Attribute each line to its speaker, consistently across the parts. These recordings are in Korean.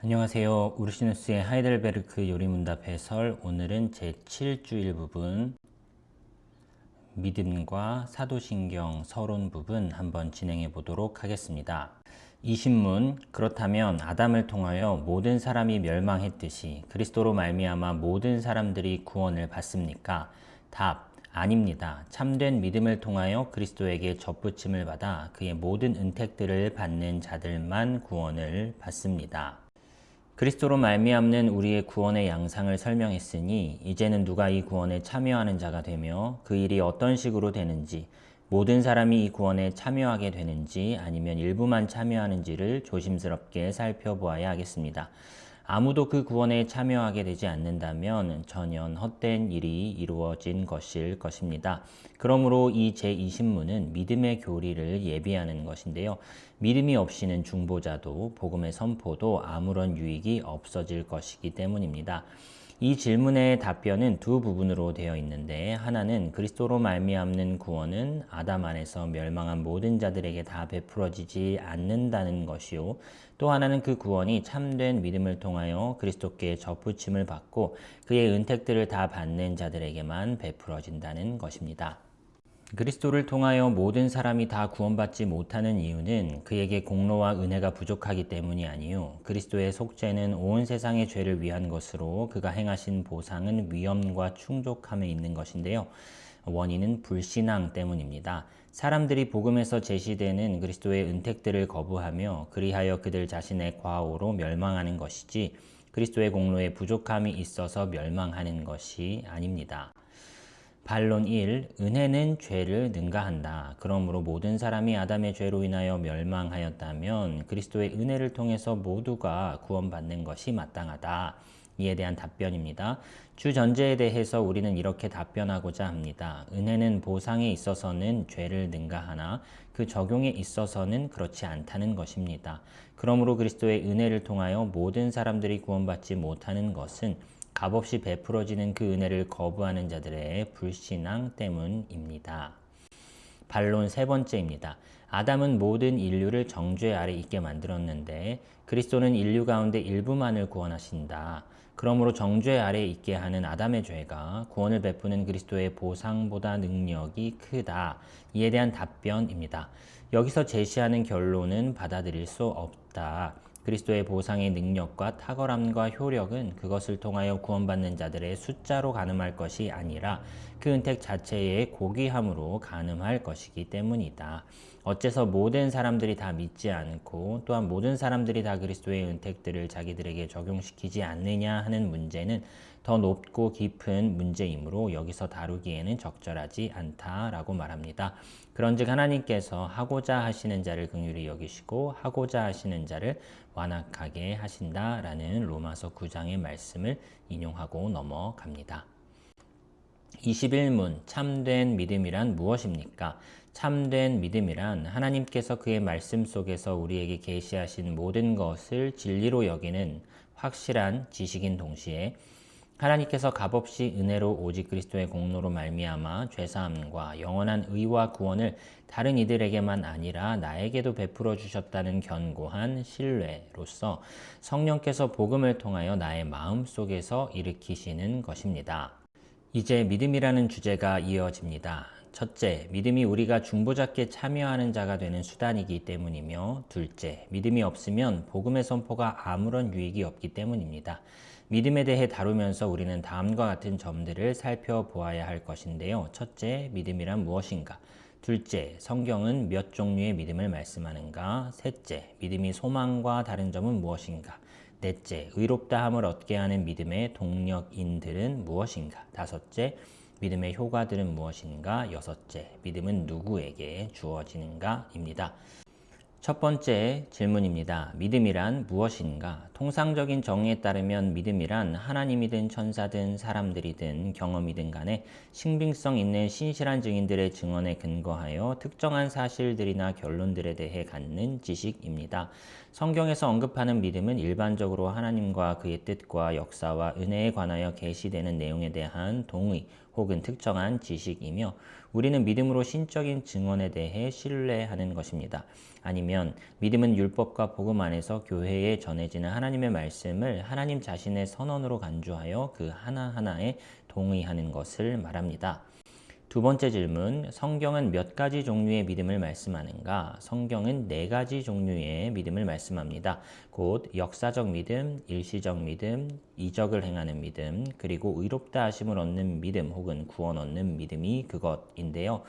Speaker 1: 안녕하세요. 우르시누스의 하이델베르크 요리문답 해설. 오늘은 제7주일 부분 믿음과 사도신경 서론 부분 한번 진행해 보도록 하겠습니다. 이 신문, 그렇다면 아담을 통하여 모든 사람이 멸망했듯이 그리스도로 말미암아 모든 사람들이 구원을 받습니까? 답, 아닙니다. 참된 믿음을 통하여 그리스도에게 접붙임을 받아 그의 모든 은택들을 받는 자들만 구원을 받습니다. 그리스도로 말미암는 우리의 구원의 양상을 설명했으니 이제는 누가 이 구원에 참여하는 자가 되며 그 일이 어떤 식으로 되는지, 모든 사람이 이 구원에 참여하게 되는지 아니면 일부만 참여하는지를 조심스럽게 살펴보아야 하겠습니다. 아무도 그 구원에 참여하게 되지 않는다면 전혀 헛된 일이 이루어진 것일 것입니다. 그러므로 이 제20문은 믿음의 교리를 예비하는 것인데요. 믿음이 없이는 중보자도 복음의 선포도 아무런 유익이 없어질 것이기 때문입니다. 이 질문의 답변은 두 부분으로 되어 있는데, 하나는 그리스도로 말미암는 구원은 아담 안에서 멸망한 모든 자들에게 다 베풀어지지 않는다는 것이요, 또 하나는 그 구원이 참된 믿음을 통하여 그리스도께 접붙임을 받고 그의 은택들을 다 받는 자들에게만 베풀어진다는 것입니다. 그리스도를 통하여 모든 사람이 다 구원받지 못하는 이유는 그에게 공로와 은혜가 부족하기 때문이 아니요, 그리스도의 속죄는 온 세상의 죄를 위한 것으로 그가 행하신 보상은 위엄과 충족함에 있는 것인데요. 원인은 불신앙 때문입니다. 사람들이 복음에서 제시되는 그리스도의 은택들을 거부하며 그리하여 그들 자신의 과오로 멸망하는 것이지, 그리스도의 공로에 부족함이 있어서 멸망하는 것이 아닙니다. 반론 1. 은혜는 죄를 능가한다. 그러므로 모든 사람이 아담의 죄로 인하여 멸망하였다면 그리스도의 은혜를 통해서 모두가 구원받는 것이 마땅하다. 이에 대한 답변입니다. 주전제에 대해서 우리는 이렇게 답변하고자 합니다. 은혜는 보상에 있어서는 죄를 능가하나 그 적용에 있어서는 그렇지 않다는 것입니다. 그러므로 그리스도의 은혜를 통하여 모든 사람들이 구원받지 못하는 것은 값없이 베풀어지는 그 은혜를 거부하는 자들의 불신앙 때문입니다. 반론 세 번째입니다. 아담은 모든 인류를 정죄 아래 있게 만들었는데 그리스도는 인류 가운데 일부만을 구원하신다. 그러므로 정죄 아래 있게 하는 아담의 죄가 구원을 베푸는 그리스도의 보상보다 능력이 크다. 이에 대한 답변입니다. 여기서 제시하는 결론은 받아들일 수 없다. 그리스도의 보상의 능력과 탁월함과 효력은 그것을 통하여 구원받는 자들의 숫자로 가늠할 것이 아니라 그 은택 자체의 고귀함으로 가늠할 것이기 때문이다. 어째서 모든 사람들이 다 믿지 않고 또한 모든 사람들이 다 그리스도의 은택들을 자기들에게 적용시키지 않느냐 하는 문제는 더 높고 깊은 문제이므로 여기서 다루기에는 적절하지 않다라고 말합니다. 그런즉 하나님께서 하고자 하시는 자를 긍휼히 여기시고 하고자 하시는 자를 완악하게 하신다라는 로마서 9장의 말씀을 인용하고 넘어갑니다. 21문 참된 믿음이란 무엇입니까? 참된 믿음이란 하나님께서 그의 말씀 속에서 우리에게 계시하신 모든 것을 진리로 여기는 확실한 지식인 동시에 하나님께서 값없이 은혜로 오직 그리스도의 공로로 말미암아 죄사함과 영원한 의와 구원을 다른 이들에게만 아니라 나에게도 베풀어 주셨다는 견고한 신뢰로서 성령께서 복음을 통하여 나의 마음 속에서 일으키시는 것입니다. 이제 믿음이라는 주제가 이어집니다. 첫째, 믿음이 우리가 중보자께 참여하는 자가 되는 수단이기 때문이며, 둘째, 믿음이 없으면 복음의 선포가 아무런 유익이 없기 때문입니다. 믿음에 대해 다루면서 우리는 다음과 같은 점들을 살펴보아야 할 것인데요. 첫째, 믿음이란 무엇인가? 둘째, 성경은 몇 종류의 믿음을 말씀하는가? 셋째, 믿음이 소망과 다른 점은 무엇인가? 넷째, 의롭다함을 얻게 하는 믿음의 동력인들은 무엇인가? 다섯째, 믿음의 효과들은 무엇인가? 여섯째, 믿음은 누구에게 주어지는가?입니다. 첫 번째 질문입니다. 믿음이란 무엇인가? 통상적인 정의에 따르면 믿음이란 하나님이든 천사든 사람들이든 경험이든 간에 신빙성 있는 신실한 증인들의 증언에 근거하여 특정한 사실들이나 결론들에 대해 갖는 지식입니다. 성경에서 언급하는 믿음은 일반적으로 하나님과 그의 뜻과 역사와 은혜에 관하여 계시되는 내용에 대한 동의 혹은 특정한 지식이며 우리는 믿음으로 신적인 증언에 대해 신뢰하는 것입니다. 아니면 믿음은 율법과 복음 안에서 교회에 전해지는 하나님의 말씀을 하나님 자신의 선언으로 간주하여 그 하나하나에 동의하는 것을 말합니다. 두 번째 질문, 성경은 몇 가지 종류의 믿음을 말씀하는가? 성경은 네 가지 종류의 믿음을 말씀합니다. 곧 역사적 믿음, 일시적 믿음, 이적을 행하는 믿음, 그리고 의롭다 하심을 얻는 믿음 혹은 구원 얻는 믿음이 그것인데요.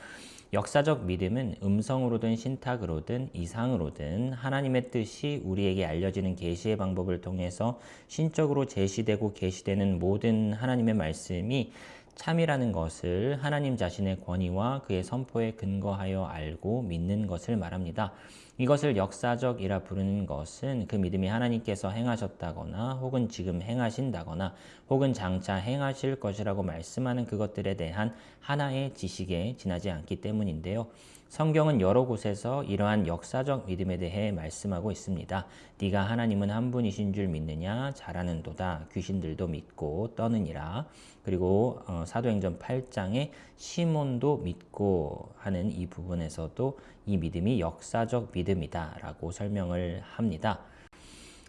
Speaker 1: 역사적 믿음은 음성으로든 신탁으로든 이상으로든 하나님의 뜻이 우리에게 알려지는 계시의 방법을 통해서 신적으로 제시되고 계시되는 모든 하나님의 말씀이 참이라는 것을 하나님 자신의 권위와 그의 선포에 근거하여 알고 믿는 것을 말합니다. 이것을 역사적이라 부르는 것은 그 믿음이 하나님께서 행하셨다거나 혹은 지금 행하신다거나 혹은 장차 행하실 것이라고 말씀하는 그것들에 대한 하나의 지식에 지나지 않기 때문인데요. 성경은 여러 곳에서 이러한 역사적 믿음에 대해 말씀하고 있습니다. 네가 하나님은 한 분이신 줄 믿느냐? 잘하는도다. 귀신들도 믿고 떠느니라. 그리고 사도행전 8장에 시몬도 믿고 하는 이 부분에서도 이 믿음이 역사적 믿음이다 라고 설명을 합니다.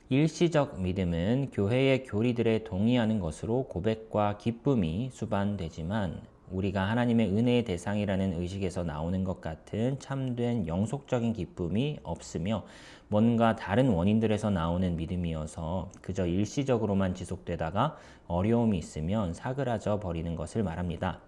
Speaker 1: 일시적 믿음은 교회의 교리들에 동의하는 것으로 고백과 기쁨이 수반되지만 우리가 하나님의 은혜의 대상이라는 의식에서 나오는 것 같은 참된 영속적인 기쁨이 없으며 뭔가 다른 원인들에서 나오는 믿음이어서 그저 일시적으로만 지속되다가 어려움이 있으면 사그라져 버리는 것을 말합니다.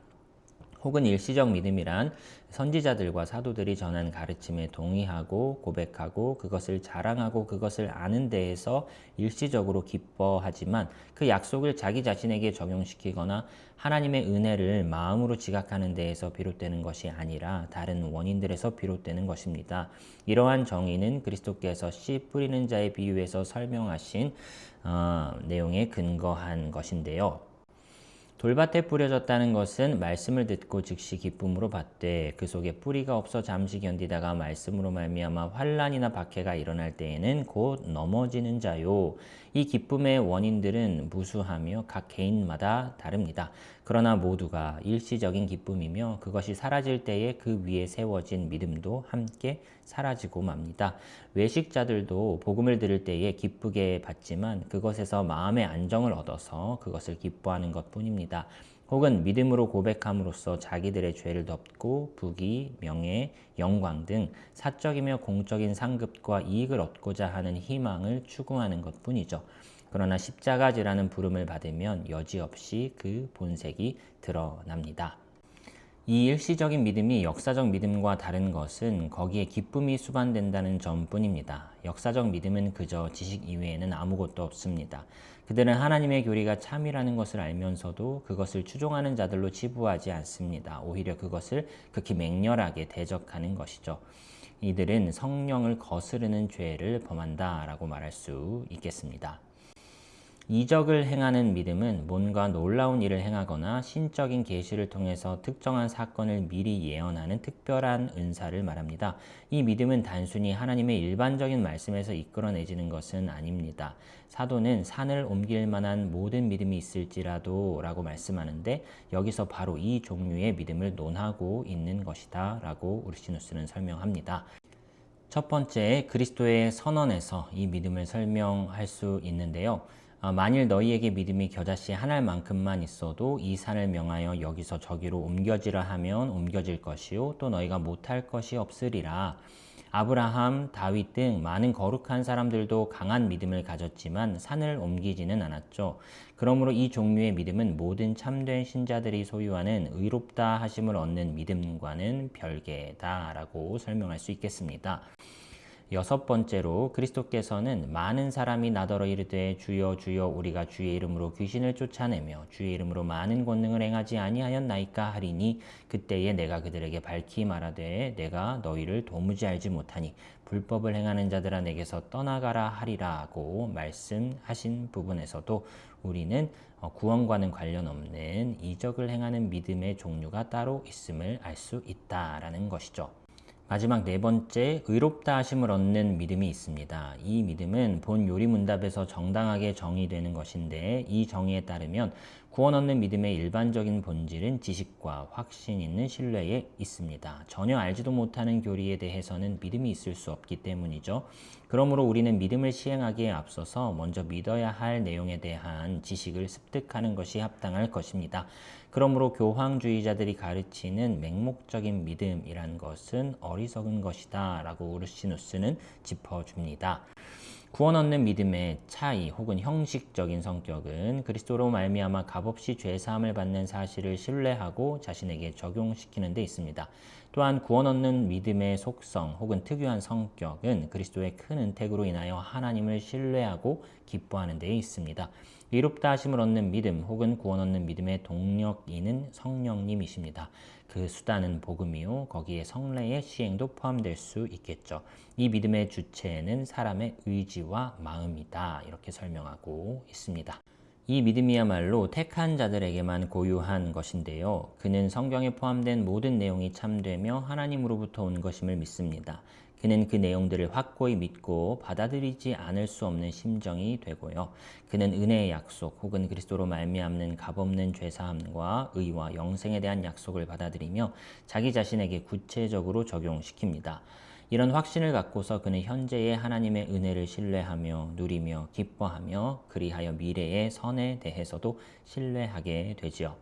Speaker 1: 혹은 일시적 믿음이란 선지자들과 사도들이 전한 가르침에 동의하고 고백하고 그것을 자랑하고 그것을 아는 데에서 일시적으로 기뻐하지만 그 약속을 자기 자신에게 적용시키거나 하나님의 은혜를 마음으로 지각하는 데에서 비롯되는 것이 아니라 다른 원인들에서 비롯되는 것입니다. 이러한 정의는 그리스도께서 씨 뿌리는 자의 비유에서 설명하신 내용에 근거한 것인데요. 돌밭에 뿌려졌다는 것은 말씀을 듣고 즉시 기쁨으로 받되 그 속에 뿌리가 없어 잠시 견디다가 말씀으로 말미암아 환난이나 박해가 일어날 때에는 곧 넘어지는 자요. 이 기쁨의 원인들은 무수하며 각 개인마다 다릅니다. 그러나 모두가 일시적인 기쁨이며 그것이 사라질 때에 그 위에 세워진 믿음도 함께 사라지고 맙니다. 외식자들도 복음을 들을 때에 기쁘게 받지만 그것에서 마음의 안정을 얻어서 그것을 기뻐하는 것뿐입니다. 혹은 믿음으로 고백함으로써 자기들의 죄를 덮고 부귀, 명예, 영광 등 사적이며 공적인 상급과 이익을 얻고자 하는 희망을 추구하는 것뿐이죠. 그러나 십자가지라는 부름을 받으면 여지없이 그 본색이 드러납니다. 이 일시적인 믿음이 역사적 믿음과 다른 것은 거기에 기쁨이 수반된다는 점뿐입니다. 역사적 믿음은 그저 지식 이외에는 아무것도 없습니다. 그들은 하나님의 교리가 참이라는 것을 알면서도 그것을 추종하는 자들로 치부하지 않습니다. 오히려 그것을 극히 맹렬하게 대적하는 것이죠. 이들은 성령을 거스르는 죄를 범한다라고 말할 수 있겠습니다. 이적을 행하는 믿음은 뭔가 놀라운 일을 행하거나 신적인 계시를 통해서 특정한 사건을 미리 예언하는 특별한 은사를 말합니다. 이 믿음은 단순히 하나님의 일반적인 말씀에서 이끌어내지는 것은 아닙니다. 사도는 산을 옮길 만한 모든 믿음이 있을지라도 라고 말씀하는데 여기서 바로 이 종류의 믿음을 논하고 있는 것이다 라고 우르시누스는 설명합니다. 첫 번째, 그리스도의 선언에서 이 믿음을 설명할 수 있는데요. 만일 너희에게 믿음이 겨자씨 한 알만큼만 있어도 이 산을 명하여 여기서 저기로 옮겨지라 하면 옮겨질 것이요 또 너희가 못할 것이 없으리라. 아브라함, 다윗 등 많은 거룩한 사람들도 강한 믿음을 가졌지만 산을 옮기지는 않았죠. 그러므로 이 종류의 믿음은 모든 참된 신자들이 소유하는 의롭다 하심을 얻는 믿음과는 별개다라고 설명할 수 있겠습니다. 여섯 번째로 그리스도께서는 많은 사람이 나더러 이르되 주여 주여 우리가 주의 이름으로 귀신을 쫓아내며 주의 이름으로 많은 권능을 행하지 아니하였나이까 하리니 그때에 내가 그들에게 밝히 말하되 내가 너희를 도무지 알지 못하니 불법을 행하는 자들아 내게서 떠나가라 하리라고 말씀하신 부분에서도 우리는 구원과는 관련 없는 이적을 행하는 믿음의 종류가 따로 있음을 알 수 있다라는 것이죠. 마지막 네 번째, 의롭다 하심을 얻는 믿음이 있습니다. 이 믿음은 본 요리문답에서 정당하게 정의되는 것인데 이 정의에 따르면 구원 얻는 믿음의 일반적인 본질은 지식과 확신 있는 신뢰에 있습니다. 전혀 알지도 못하는 교리에 대해서는 믿음이 있을 수 없기 때문이죠. 그러므로 우리는 믿음을 시행하기에 앞서서 먼저 믿어야 할 내용에 대한 지식을 습득하는 것이 합당할 것입니다. 그러므로 교황주의자들이 가르치는 맹목적인 믿음이란 것은 어리석은 것이다 라고 우르시누스는 짚어줍니다. 구원 얻는 믿음의 차이 혹은 형식적인 성격은 그리스도로 말미암아 값없이 죄 사함을 받는 사실을 신뢰하고 자신에게 적용시키는 데 있습니다. 또한 구원 얻는 믿음의 속성 혹은 특유한 성격은 그리스도의 큰 은택으로 인하여 하나님을 신뢰하고 기뻐하는 데 있습니다. 의롭다 하심을 얻는 믿음 혹은 구원 얻는 믿음의 동력인은 성령님이십니다. 그 수단은 복음이요 거기에 성례의 시행도 포함될 수 있겠죠. 이 믿음의 주체는 사람의 의지와 마음이다. 이렇게 설명하고 있습니다. 이 믿음이야말로 택한 자들에게만 고유한 것인데요. 그는 성경에 포함된 모든 내용이 참되며 하나님으로부터 온 것임을 믿습니다. 그는 그 내용들을 확고히 믿고 받아들이지 않을 수 없는 심정이 되고요. 그는 은혜의 약속 혹은 그리스도로 말미암는 값없는 죄사함과 의와 영생에 대한 약속을 받아들이며 자기 자신에게 구체적으로 적용시킵니다. 이런 확신을 갖고서 그는 현재의 하나님의 은혜를 신뢰하며 누리며 기뻐하며 그리하여 미래의 선에 대해서도 신뢰하게 되지요.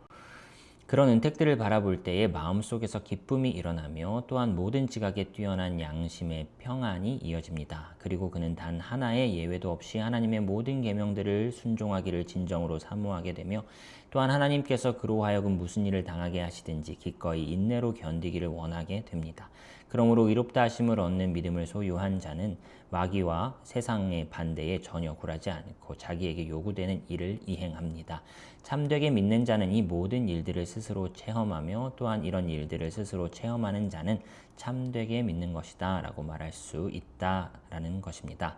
Speaker 1: 그런 은택들을 바라볼 때에 마음속에서 기쁨이 일어나며 또한 모든 지각에 뛰어난 양심의 평안이 이어집니다. 그리고 그는 단 하나의 예외도 없이 하나님의 모든 계명들을 순종하기를 진정으로 사모하게 되며 또한 하나님께서 그로 하여금 무슨 일을 당하게 하시든지 기꺼이 인내로 견디기를 원하게 됩니다. 그러므로 의롭다 하심을 얻는 믿음을 소유한 자는 마귀와 세상의 반대에 전혀 굴하지 않고 자기에게 요구되는 일을 이행합니다. 참되게 믿는 자는 이 모든 일들을 스스로 체험하며 또한 이런 일들을 스스로 체험하는 자는 참되게 믿는 것이다 라고 말할 수 있다라는 것입니다.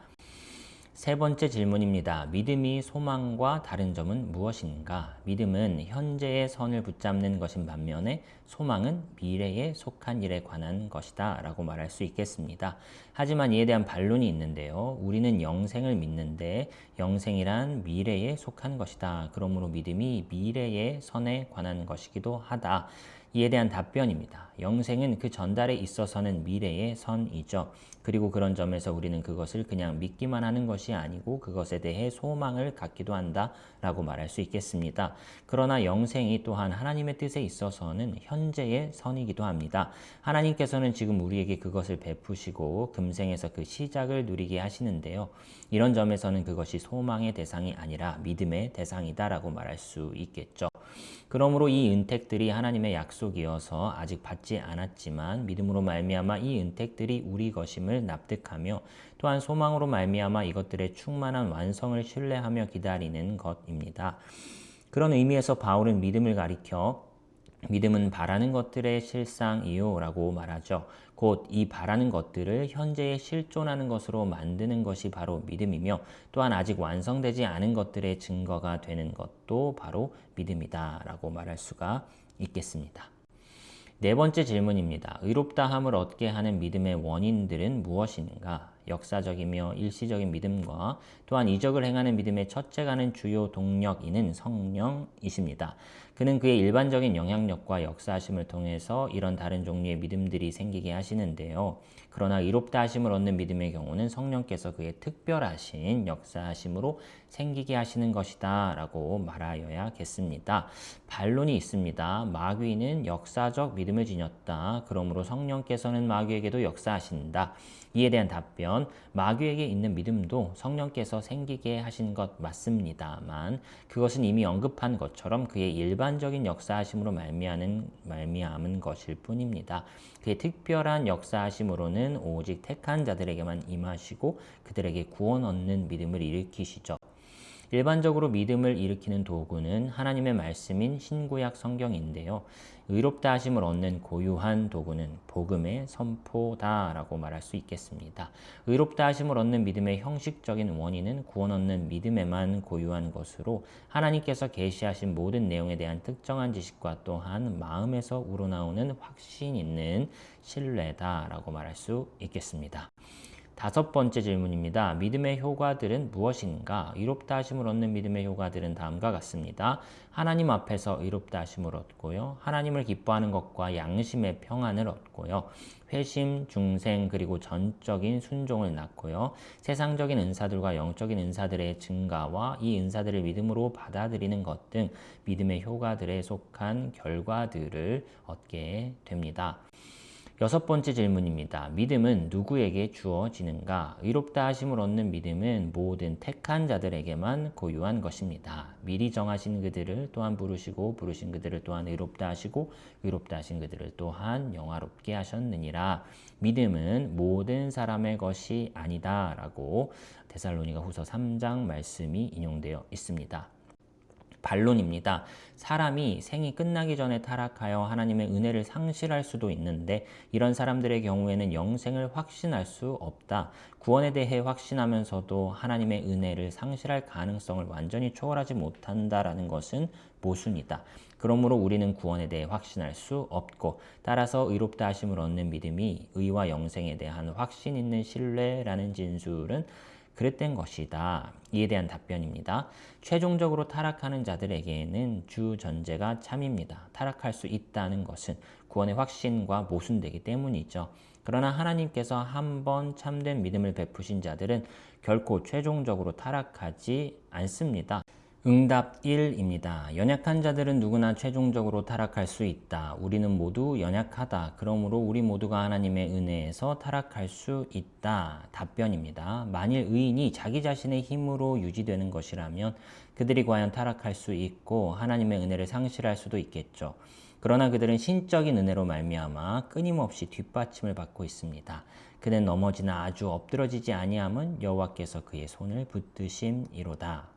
Speaker 1: 세 번째 질문입니다. 믿음이 소망과 다른 점은 무엇인가? 믿음은 현재의 선을 붙잡는 것인 반면에 소망은 미래에 속한 일에 관한 것이다 라고 말할 수 있겠습니다. 하지만 이에 대한 반론이 있는데요. 우리는 영생을 믿는데 영생이란 미래에 속한 것이다. 그러므로 믿음이 미래의 선에 관한 것이기도 하다. 이에 대한 답변입니다. 영생은 그 전달에 있어서는 미래의 선이죠. 그리고 그런 점에서 우리는 그것을 그냥 믿기만 하는 것이 아니고 그것에 대해 소망을 갖기도 한다라고 말할 수 있겠습니다. 그러나 영생이 또한 하나님의 뜻에 있어서는 현재의 선이기도 합니다. 하나님께서는 지금 우리에게 그것을 베푸시고 금생에서 그 시작을 누리게 하시는데요. 이런 점에서는 그것이 소망의 대상이 아니라 믿음의 대상이다라고 말할 수 있겠죠. 그러므로 이 은택들이 하나님의 약속이어서 아직 받지 않았지만 믿음으로 말미암아 이 은택들이 우리 것임을 납득하며 또한 소망으로 말미암아 이것들의 충만한 완성을 신뢰하며 기다리는 것입니다. 그런 의미에서 바울은 믿음을 가리켜 믿음은 바라는 것들의 실상이요 라고 말하죠. 곧 이 바라는 것들을 현재에 실존하는 것으로 만드는 것이 바로 믿음이며 또한 아직 완성되지 않은 것들의 증거가 되는 것도 바로 믿음이다 라고 말할 수가 있겠습니다. 네 번째 질문입니다. 의롭다함을 얻게 하는 믿음의 원인들은 무엇인가? 역사적이며 일시적인 믿음과 또한 이적을 행하는 믿음의 첫째가는 주요 동력인은 성령이십니다. 그는 그의 일반적인 영향력과 역사하심을 통해서 이런 다른 종류의 믿음들이 생기게 하시는데요. 그러나 의롭다 하심을 얻는 믿음의 경우는 성령께서 그의 특별하신 역사하심으로 생기게 하시는 것이다 라고 말하여야겠습니다. 반론이 있습니다. 마귀는 역사적 믿음을 지녔다. 그러므로 성령께서는 마귀에게도 역사하신다. 이에 대한 답변, 마귀에게 있는 믿음도 성령께서 생기게 하신 것 맞습니다만 그것은 이미 언급한 것처럼 그의 일반적인 역사하심으로 말미암은 것일 뿐입니다. 그의 특별한 역사하심으로는 오직 택한 자들에게만 임하시고 그들에게 구원 얻는 믿음을 일으키시죠. 일반적으로 믿음을 일으키는 도구는 하나님의 말씀인 신구약 성경인데요. 의롭다 하심을 얻는 고유한 도구는 복음의 선포다라고 말할 수 있겠습니다. 의롭다 하심을 얻는 믿음의 형식적인 원인은 구원 얻는 믿음에만 고유한 것으로 하나님께서 계시하신 모든 내용에 대한 특정한 지식과 또한 마음에서 우러나오는 확신 있는 신뢰다라고 말할 수 있겠습니다. 다섯 번째 질문입니다. 믿음의 효과들은 무엇인가? 의롭다 하심을 얻는 믿음의 효과들은 다음과 같습니다. 하나님 앞에서 의롭다 하심을 얻고요. 하나님을 기뻐하는 것과 양심의 평안을 얻고요. 회심, 중생, 그리고 전적인 순종을 낳고요. 세상적인 은사들과 영적인 은사들의 증가와 이 은사들을 믿음으로 받아들이는 것 등 믿음의 효과들에 속한 결과들을 얻게 됩니다. 여섯 번째 질문입니다. 믿음은 누구에게 주어지는가? 의롭다 하심을 얻는 믿음은 모든 택한 자들에게만 고유한 것입니다. 미리 정하신 그들을 또한 부르시고 부르신 그들을 또한 의롭다 하시고 의롭다 하신 그들을 또한 영화롭게 하셨느니라. 믿음은 모든 사람의 것이 아니다 라고 데살로니가 후서 3장 말씀이 인용되어 있습니다. 반론입니다. 사람이 생이 끝나기 전에 타락하여 하나님의 은혜를 상실할 수도 있는데 이런 사람들의 경우에는 영생을 확신할 수 없다. 구원에 대해 확신하면서도 하나님의 은혜를 상실할 가능성을 완전히 초월하지 못한다라는 것은 모순이다. 그러므로 우리는 구원에 대해 확신할 수 없고 따라서 의롭다 하심을 얻는 믿음이 의와 영생에 대한 확신 있는 신뢰라는 진술은 그릇된 것이다. 이에 대한 답변입니다. 최종적으로 타락하는 자들에게는 주 전제가 참입니다. 타락할 수 있다는 것은 구원의 확신과 모순되기 때문이죠. 그러나 하나님께서 한번 참된 믿음을 베푸신 자들은 결코 최종적으로 타락하지 않습니다. 응답 1입니다. 연약한 자들은 누구나 최종적으로 타락할 수 있다. 우리는 모두 연약하다. 그러므로 우리 모두가 하나님의 은혜에서 타락할 수 있다. 답변입니다. 만일 의인이 자기 자신의 힘으로 유지되는 것이라면 그들이 과연 타락할 수 있고 하나님의 은혜를 상실할 수도 있겠죠. 그러나 그들은 신적인 은혜로 말미암아 끊임없이 뒷받침을 받고 있습니다. 그는 넘어지나 아주 엎드러지지 아니함은 여호와께서 그의 손을 붙드심이로다.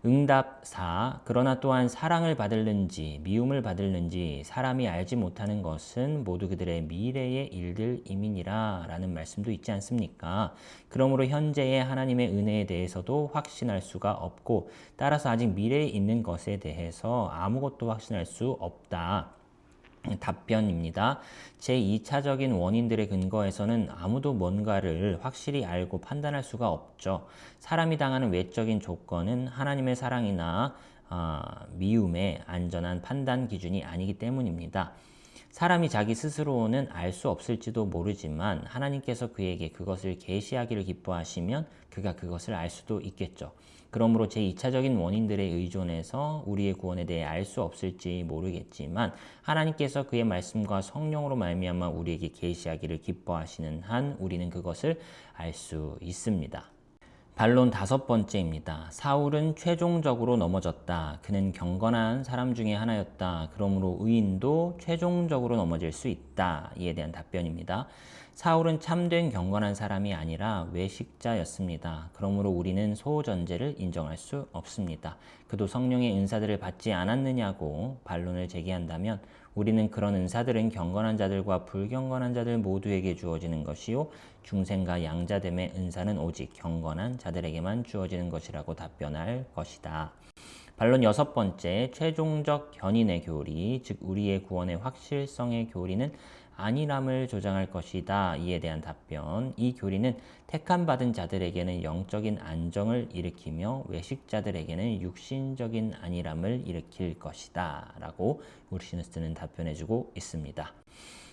Speaker 1: 응답 4. 그러나 또한 사랑을 받을는지 미움을 받을는지 사람이 알지 못하는 것은 모두 그들의 미래의 일들임이니라 라는 말씀도 있지 않습니까? 그러므로 현재의 하나님의 은혜에 대해서도 확신할 수가 없고 따라서 아직 미래에 있는 것에 대해서 아무것도 확신할 수 없다. 답변입니다. 제2차적인 원인들의 근거에서는 아무도 뭔가를 확실히 알고 판단할 수가 없죠. 사람이 당하는 외적인 조건은 하나님의 사랑이나 미움의 안전한 판단 기준이 아니기 때문입니다. 사람이 자기 스스로는 알 수 없을지도 모르지만 하나님께서 그에게 그것을 계시하기를 기뻐하시면 그가 그것을 알 수도 있겠죠. 그러므로 제2차적인 원인들에 의존해서 우리의 구원에 대해 알 수 없을지 모르겠지만 하나님께서 그의 말씀과 성령으로 말미암아 우리에게 계시하기를 기뻐하시는 한 우리는 그것을 알 수 있습니다. 반론 다섯 번째입니다. 사울은 최종적으로 넘어졌다. 그는 경건한 사람 중에 하나였다. 그러므로 의인도 최종적으로 넘어질 수 있다. 이에 대한 답변입니다. 사울은 참된 경건한 사람이 아니라 외식자였습니다. 그러므로 우리는 소전제를 인정할 수 없습니다. 그도 성령의 은사들을 받지 않았느냐고 반론을 제기한다면 우리는 그런 은사들은 경건한 자들과 불경건한 자들 모두에게 주어지는 것이요 중생과 양자됨의 은사는 오직 경건한 자들에게만 주어지는 것이라고 답변할 것이다. 반론 여섯 번째, 최종적 견인의 교리, 즉 우리의 구원의 확실성의 교리는 아니람을 조장할 것이다. 이에 대한 답변, 이 교리는 택함받은 자들에게는 영적인 안정을 일으키며 외식자들에게는 육신적인 안일함을 일으킬 것이다. 라고 우르시누스는 답변해주고 있습니다.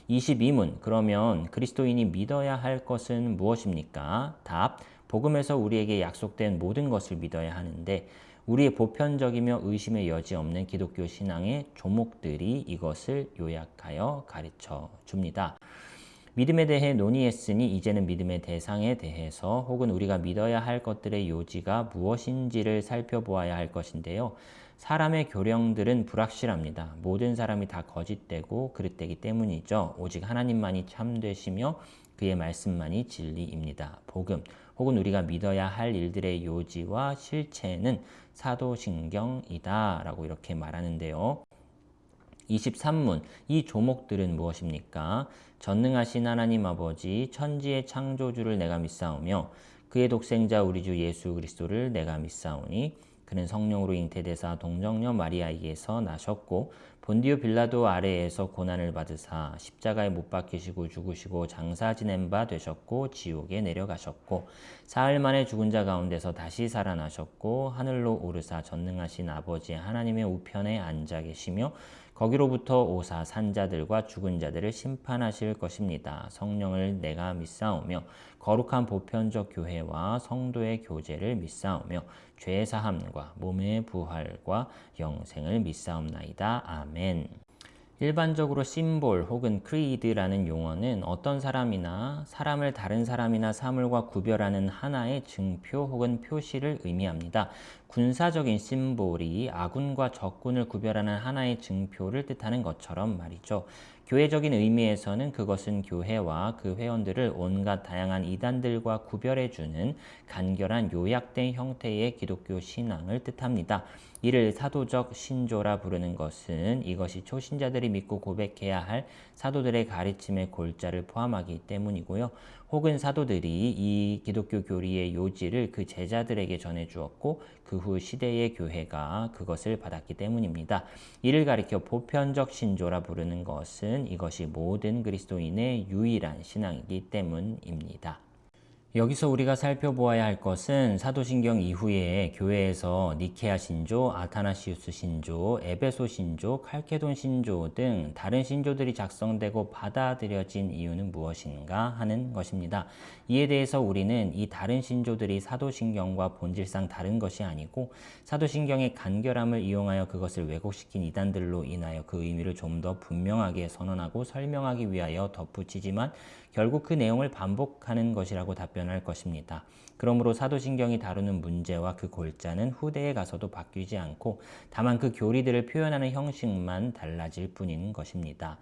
Speaker 1: 22문, 그러면 그리스도인이 믿어야 할 것은 무엇입니까? 답, 복음에서 우리에게 약속된 모든 것을 믿어야 하는데 우리의 보편적이며 의심의 여지 없는 기독교 신앙의 조목들이 이것을 요약하여 가르쳐 줍니다. 믿음에 대해 논의했으니 이제는 믿음의 대상에 대해서 혹은 우리가 믿어야 할 것들의 요지가 무엇인지를 살펴보아야 할 것인데요. 사람의 교령들은 불확실합니다. 모든 사람이 다 거짓되고 그릇되기 때문이죠. 오직 하나님만이 참되시며 그의 말씀만이 진리입니다. 복음 혹은 우리가 믿어야 할 일들의 요지와 실체는 사도신경이다 라고 이렇게 말하는데요. 23문, 이 조목들은 무엇입니까? 전능하신 하나님 아버지 천지의 창조주를 내가 믿사오며 그의 독생자 우리 주 예수 그리스도를 내가 믿사오니 그는 성령으로 잉태되사 동정녀 마리아에게서 나셨고 본디오 빌라도 아래에서 고난을 받으사 십자가에 못 박히시고 죽으시고 장사 지낸 바 되셨고 지옥에 내려가셨고 사흘 만에 죽은 자 가운데서 다시 살아나셨고 하늘로 오르사 전능하신 아버지 하나님의 우편에 앉아 계시며 거기로부터 오사 산자들과 죽은 자들을 심판하실 것입니다. 성령을 내가 믿사오며 거룩한 보편적 교회와 성도의 교제를 믿사오며 죄 사함과 몸의 부활과 영생을 믿사옵나이다. 아멘. 일반적으로 심볼 혹은 크리드라는 용어는 어떤 사람이나 사람을 다른 사람이나 사물과 구별하는 하나의 증표 혹은 표시를 의미합니다. 군사적인 심볼이 아군과 적군을 구별하는 하나의 증표를 뜻하는 것처럼 말이죠. 교회적인 의미에서는 그것은 교회와 그 회원들을 온갖 다양한 이단들과 구별해주는 간결한 요약된 형태의 기독교 신앙을 뜻합니다. 이를 사도적 신조라 부르는 것은 이것이 초신자들이 믿고 고백해야 할 사도들의 가르침의 골자를 포함하기 때문이고요. 혹은 사도들이 이 기독교 교리의 요지를 그 제자들에게 전해주었고 그 후 시대의 교회가 그것을 받았기 때문입니다. 이를 가리켜 보편적 신조라 부르는 것은 이것이 모든 그리스도인의 유일한 신앙이기 때문입니다. 여기서 우리가 살펴보아야 할 것은 사도신경 이후에 교회에서 니케아 신조, 아타나시우스 신조, 에베소 신조, 칼케돈 신조 등 다른 신조들이 작성되고 받아들여진 이유는 무엇인가 하는 것입니다. 이에 대해서 우리는 이 다른 신조들이 사도신경과 본질상 다른 것이 아니고 사도신경의 간결함을 이용하여 그것을 왜곡시킨 이단들로 인하여 그 의미를 좀 더 분명하게 선언하고 설명하기 위하여 덧붙이지만 결국 그 내용을 반복하는 것이라고 답변할 것입니다. 그러므로 사도신경이 다루는 문제와 그 골자는 후대에 가서도 바뀌지 않고 다만 그 교리들을 표현하는 형식만 달라질 뿐인 것입니다.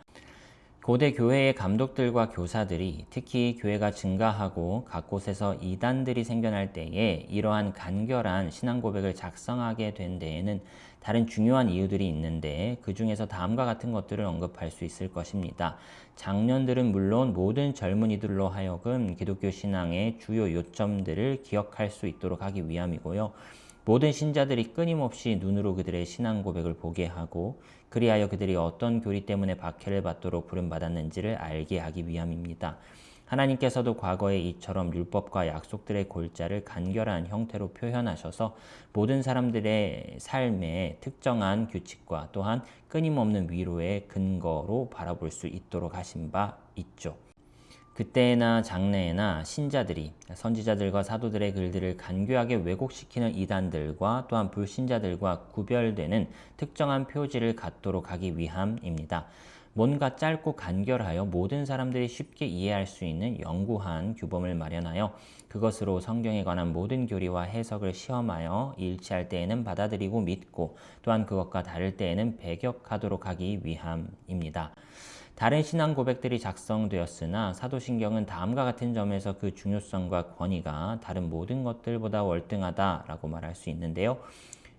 Speaker 1: 고대 교회의 감독들과 교사들이 특히 교회가 증가하고 각 곳에서 이단들이 생겨날 때에 이러한 간결한 신앙 고백을 작성하게 된 데에는 다른 중요한 이유들이 있는데 그 중에서 다음과 같은 것들을 언급할 수 있을 것입니다. 장년들은 물론 모든 젊은이들로 하여금 기독교 신앙의 주요 요점들을 기억할 수 있도록 하기 위함이고요. 모든 신자들이 끊임없이 눈으로 그들의 신앙 고백을 보게 하고 그리하여 그들이 어떤 교리 때문에 박해를 받도록 부름받았는지를 알게 하기 위함입니다. 하나님께서도 과거에 이처럼 율법과 약속들의 골자를 간결한 형태로 표현하셔서 모든 사람들의 삶에 특정한 규칙과 또한 끊임없는 위로의 근거로 바라볼 수 있도록 하신 바 있죠. 그때나 장래에나 신자들이 선지자들과 사도들의 글들을 간교하게 왜곡시키는 이단들과 또한 불신자들과 구별되는 특정한 표지를 갖도록 하기 위함입니다. 뭔가 짧고 간결하여 모든 사람들이 쉽게 이해할 수 있는 영구한 규범을 마련하여 그것으로 성경에 관한 모든 교리와 해석을 시험하여 일치할 때에는 받아들이고 믿고 또한 그것과 다를 때에는 배격하도록 하기 위함입니다. 다른 신앙 고백들이 작성되었으나 사도신경은 다음과 같은 점에서 그 중요성과 권위가 다른 모든 것들보다 월등하다라고 말할 수 있는데요.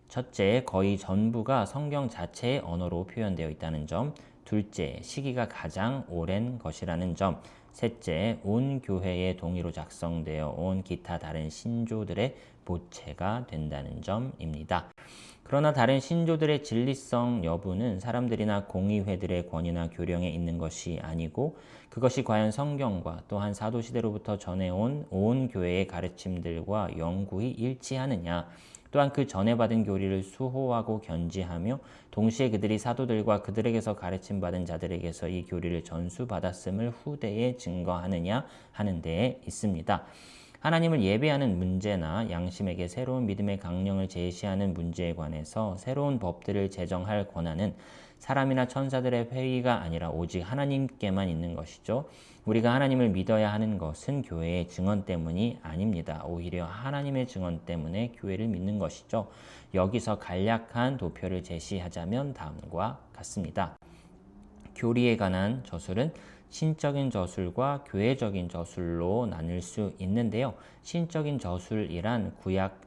Speaker 1: 첫째, 거의 전부가 성경 자체의 언어로 표현되어 있다는 점. 둘째, 시기가 가장 오랜 것이라는 점. 셋째, 온 교회의 동의로 작성되어 온 기타 다른 신조들의 보채가 된다는 점입니다. 그러나 다른 신조들의 진리성 여부는 사람들이나 공의회들의 권위나 교령에 있는 것이 아니고 그것이 과연 성경과 또한 사도시대로부터 전해온 온 교회의 가르침들과 영구히 일치하느냐, 또한 그 전에 받은 교리를 수호하고 견지하며 동시에 그들이 사도들과 그들에게서 가르침받은 자들에게서 이 교리를 전수받았음을 후대에 증거하느냐 하는 데에 있습니다. 하나님을 예배하는 문제나 양심에게 새로운 믿음의 강령을 제시하는 문제에 관해서 새로운 법들을 제정할 권한은 사람이나 천사들의 회의가 아니라 오직 하나님께만 있는 것이죠. 우리가 하나님을 믿어야 하는 것은 교회의 증언 때문이 아닙니다. 오히려 하나님의 증언 때문에 교회를 믿는 것이죠. 여기서 간략한 도표를 제시하자면 다음과 같습니다. 교리에 관한 저술은 신적인 저술과 교회적인 저술로 나눌 수 있는데요. 신적인 저술이란 구약,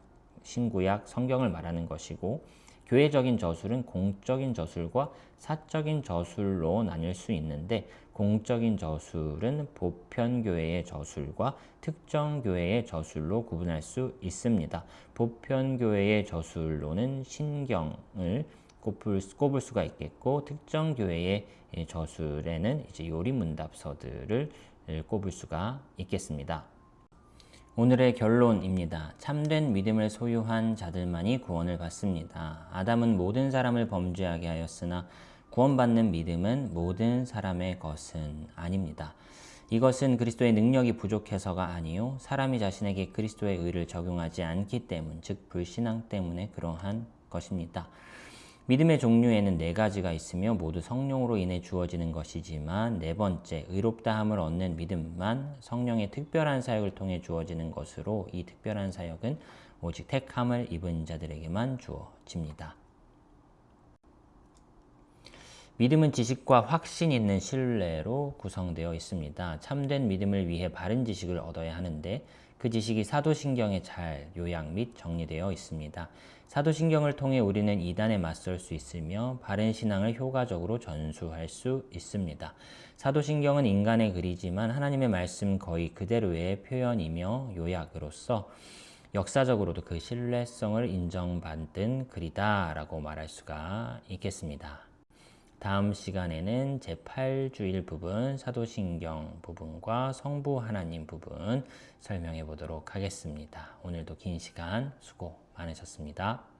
Speaker 1: 신구약, 성경을 말하는 것이고 교회적인 저술은 공적인 저술과 사적인 저술로 나뉠 수 있는데 공적인 저술은 보편교회의 저술과 특정 교회의 저술로 구분할 수 있습니다. 보편교회의 저술로는 신경을 꼽을 수가 있겠고 특정 교회의 저술에는 이제 요리문답서들을 꼽을 수가 있겠습니다. 오늘의 결론입니다. 참된 믿음을 소유한 자들만이 구원을 받습니다. 아담은 모든 사람을 범죄하게 하였으나 구원받는 믿음은 모든 사람의 것은 아닙니다. 이것은 그리스도의 능력이 부족해서가 아니요 사람이 자신에게 그리스도의 의를 적용하지 않기 때문, 즉 불신앙 때문에 그러한 것입니다. 믿음의 종류에는 네 가지가 있으며 모두 성령으로 인해 주어지는 것이지만 네 번째, 의롭다함을 얻는 믿음만 성령의 특별한 사역을 통해 주어지는 것으로 이 특별한 사역은 오직 택함을 입은 자들에게만 주어집니다. 믿음은 지식과 확신 있는 신뢰로 구성되어 있습니다. 참된 믿음을 위해 바른 지식을 얻어야 하는데 그 지식이 사도신경에 잘 요약 및 정리되어 있습니다. 사도신경을 통해 우리는 이단에 맞설 수 있으며 바른 신앙을 효과적으로 전수할 수 있습니다. 사도신경은 인간의 글이지만 하나님의 말씀 거의 그대로의 표현이며 요약으로서 역사적으로도 그 신뢰성을 인정받은 글이다라고 말할 수가 있겠습니다. 다음 시간에는 제8주일 부분, 사도신경 부분과 성부 하나님 부분 설명해 보도록 하겠습니다. 오늘도 긴 시간 수고 많으셨습니다.